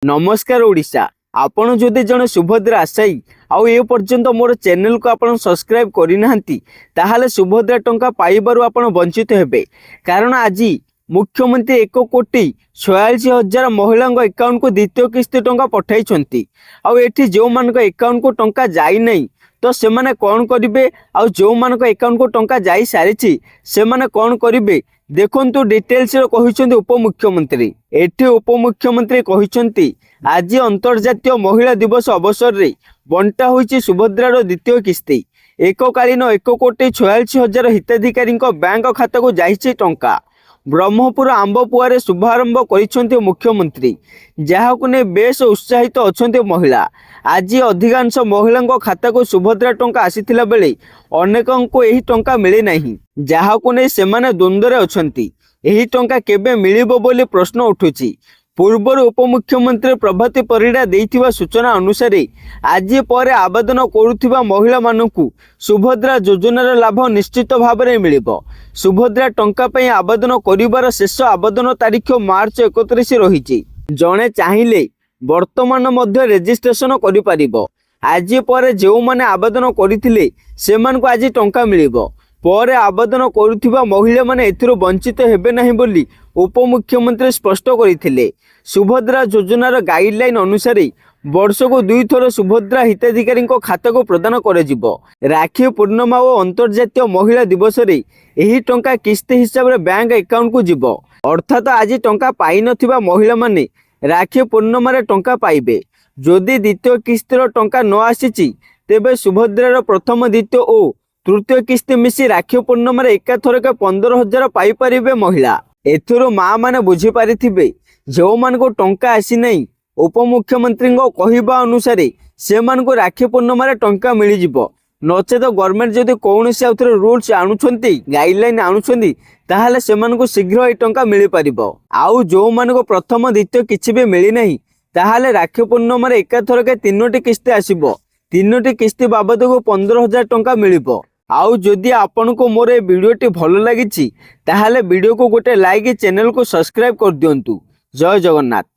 नमस्कार ओडिशा। आपण जदि जने सुभद्रा आशायी आउ ए पर्यंत मोर चैनल को आपण सब्सक्राइब करि नाहंती ताहाले सुभद्रा टंका पाइबारु आपण वंचित हेबे। कारण आज मुख्यमंत्री 1,46,00,000 महिला अकाउंट को द्वितीय किस्ती टंका पठाई आउ एठी जो मान अकाउंट को टंका जाई नहीं तो से माने कौन करिवे आउ जो मान अकाउंट को टंका जाई सारिछि से माने कौन करिवे देखंतु डिटेल्स रो कहिसंती उपमुख्यमंत्री। एठी उपमुख्यमंत्री कहिसंती आज अंतर्जातीय महिला दिवस अवसर रे बंटा होईछि सुभद्रार द्वितीय किस्ती। एककालीन 1,46,00,000 हिताधिकारी बैंक खाता को जाइछि टंका। ब्रह्मपुर आंबपुआर शुभारंभ करिसेंती मुख्यमंत्री, जहाकु ने बेस उत्साहित अछंती महिला। आज अधिकांश महिला खाता को सुभद्रा टंका आसीथिला बेले अनेकंको एही टंका मिले नहीं, जहाकु ने सेमाने द्वंद्वरे अछंती। एही टंका केबे मिलिबो बोली प्रश्न उठुछि। पूर्वर उपमुख्यमंत्री प्रभाती परिडा देइथिबा सूचना अनुसार आज पर आवेदन करुथिबा महिला मानकु सुभद्रा योजनार लाभ निश्चित भाव में मिलिबो। सुभद्रा टंका पई आवेदन करिवार शेष आवेदन तारीख मार्च 31 रहिछि। जणे चाहिले वर्तमान मध्य रजिस्ट्रेशन करि परिबो। आज पर जो माने आवेदन करिथिले सेमानकु आज टंका मिलिबो। पर आवेदन करुथिबा महिला माने एथिरो वंचित हेबे नाही बोली उपमुख्यमंत्री स्पष्ट करिथिले। सुभद्रा योजनार गाइडलाइन अनुसार वर्ष को 2 थर सुभद्रा हिताधिकारी खाता को प्रदान कर राखी पूर्णिमा और अंतर्जातीय महिला दिवस रे एही टंका किस्ती हिसाब से बैंक अकाउंट को जीव। अर्थात आज टंका पाई नथिबा महिला माने राखी पूर्णिमा रे टंका पाइबे। जदि द्वितीय किस्तीर टंका न आसीची तेबे सुभद्रार प्रथम द्वितीय और तृतीय किस्ती मिसी राखी पूर्णिमा रे एकाथरक 15,000 पाई परिबे महिला। एथुरु माँ माने बुझी पारिथिबे जो मान को टंका आसी नहीं उपमुख्यमंत्री कहवा अनुसार से मान को राखी पूर्णिमा रे टंका मिल जिवो। नचेत गवर्नमेंट जदि कौन से रूल्स आणुछंती गाइडलाइन आणुछंती ताहाले से मान को शीघ्र ए टंका मिल पारिबो। आउ जो मान को प्रथम द्वितीय किछि भी मिली नहीं ताहाले राखी पूर्णिमा रे एकाथरके 3टी किस्ती आसीबो। 3टी किस्ती बाबद को 15,000 टंका मिलिबो। आउ जदि आपन को मोर ए वीडियोटी भल लागिछि ताहाले वीडियो को गोटे लाइक चैनल को सब्सक्राइब कर दियंतु। जय जगन्नाथ।